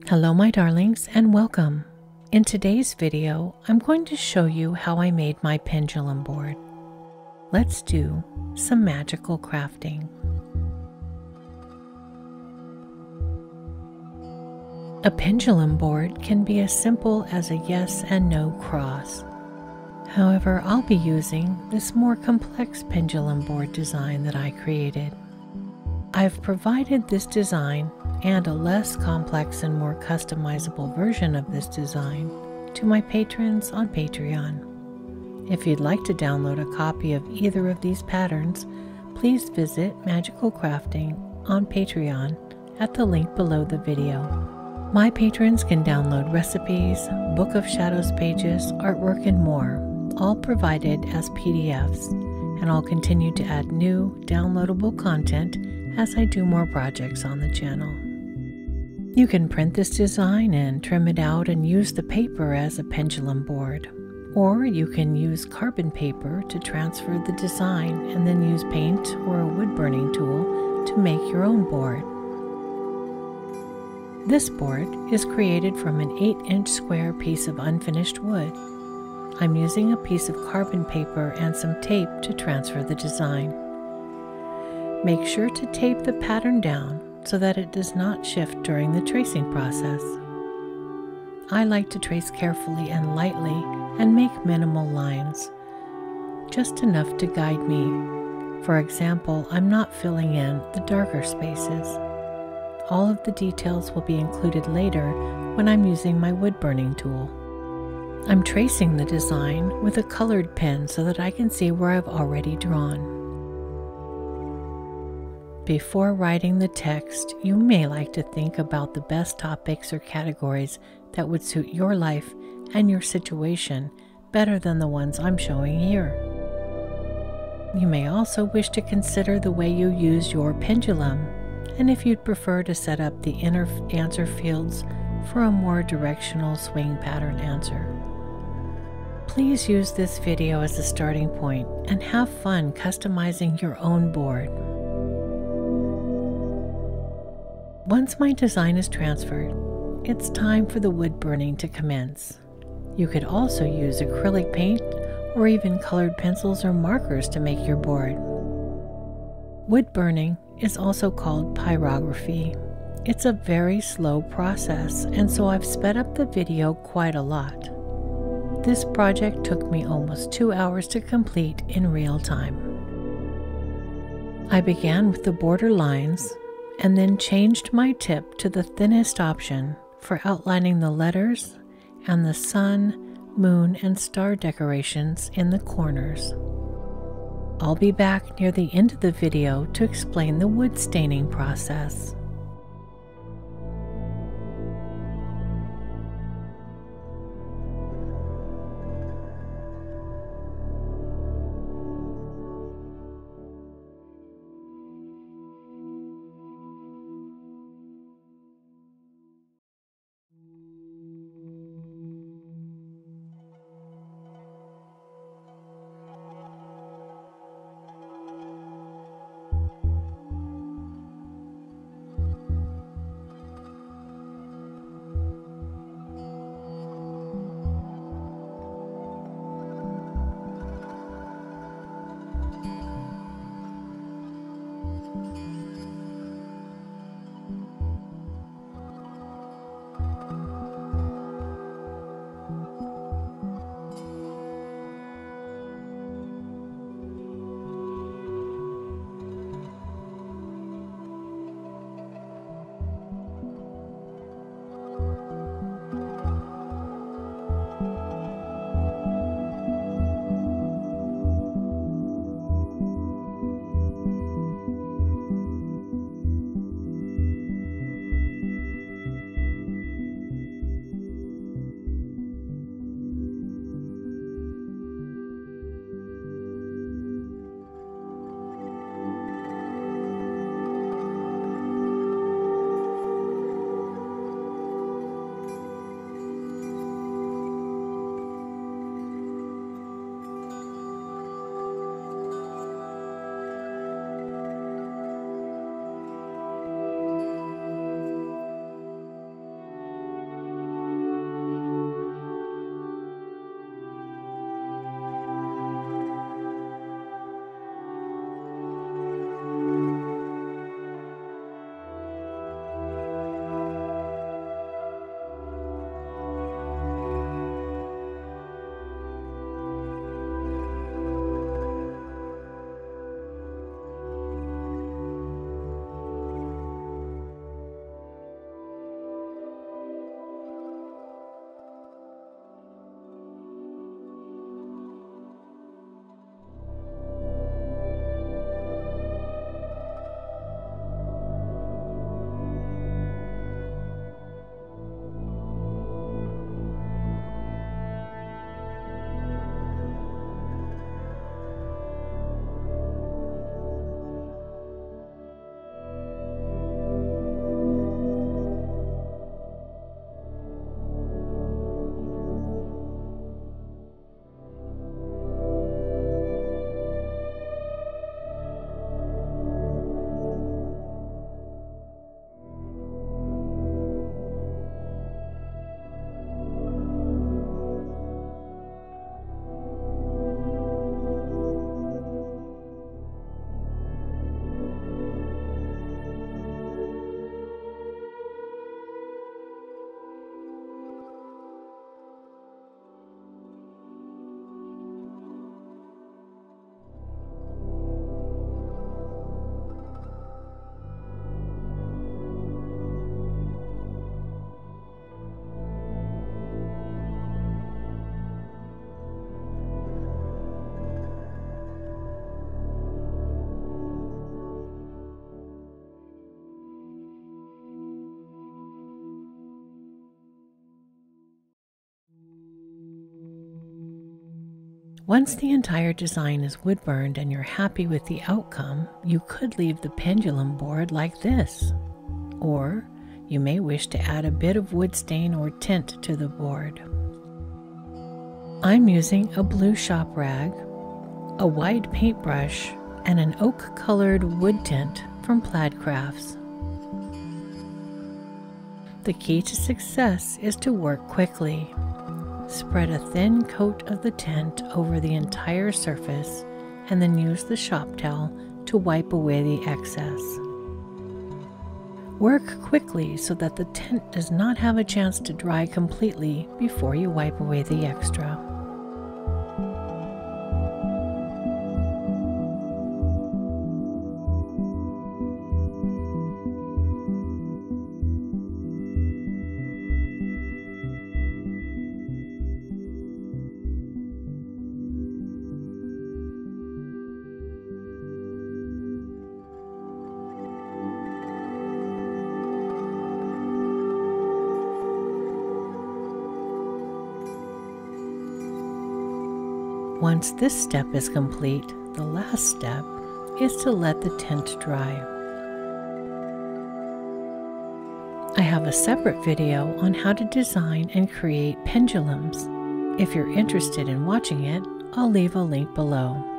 Hello my darlings and welcome. In today's video, I'm going to show you how I made my pendulum board. Let's do some magical crafting. A pendulum board can be as simple as a yes and no cross. However, I'll be using this more complex pendulum board design that I created. I've provided this design and a less complex and more customizable version of this design to my patrons on Patreon. If you'd like to download a copy of either of these patterns, please visit Magical Crafting on Patreon at the link below the video. My patrons can download recipes, Book of Shadows pages, artwork, and more, all provided as PDFs, and I'll continue to add new downloadable content as I do more projects on the channel. You can print this design and trim it out and use the paper as a pendulum board, or you can use carbon paper to transfer the design and then use paint or a wood burning tool to make your own board. This board is created from an 8-inch square piece of unfinished wood. I'm using a piece of carbon paper and some tape to transfer the design. Make sure to tape the pattern down so that it does not shift during the tracing process. I like to trace carefully and lightly and make minimal lines, just enough to guide me. For example, I'm not filling in the darker spaces. All of the details will be included later when I'm using my wood burning tool. I'm tracing the design with a colored pen so that I can see where I've already drawn. Before writing the text, you may like to think about the best topics or categories that would suit your life and your situation better than the ones I'm showing here. You may also wish to consider the way you use your pendulum, and if you'd prefer to set up the inner answer fields for a more directional swing pattern answer. Please use this video as a starting point and have fun customizing your own board. Once my design is transferred, it's time for the wood burning to commence. You could also use acrylic paint or even colored pencils or markers to make your board. Wood burning is also called pyrography. It's a very slow process, and so I've sped up the video quite a lot. This project took me almost 2 hours to complete in real time. I began with the border lines and then changed my tip to the thinnest option for outlining the letters and the sun, moon, and star decorations in the corners. I'll be back near the end of the video to explain the wood staining process. Once the entire design is wood burned and you're happy with the outcome, you could leave the pendulum board like this. Or you may wish to add a bit of wood stain or tint to the board. I'm using a blue shop rag, a white paintbrush, and an oak-colored wood tint from Plaid Crafts. The key to success is to work quickly. Spread a thin coat of the tint over the entire surface and then use the shop towel to wipe away the excess. Work quickly so that the tint does not have a chance to dry completely before you wipe away the extra. Once this step is complete, the last step is to let the tint dry. I have a separate video on how to design and create pendulums. If you're interested in watching it, I'll leave a link below.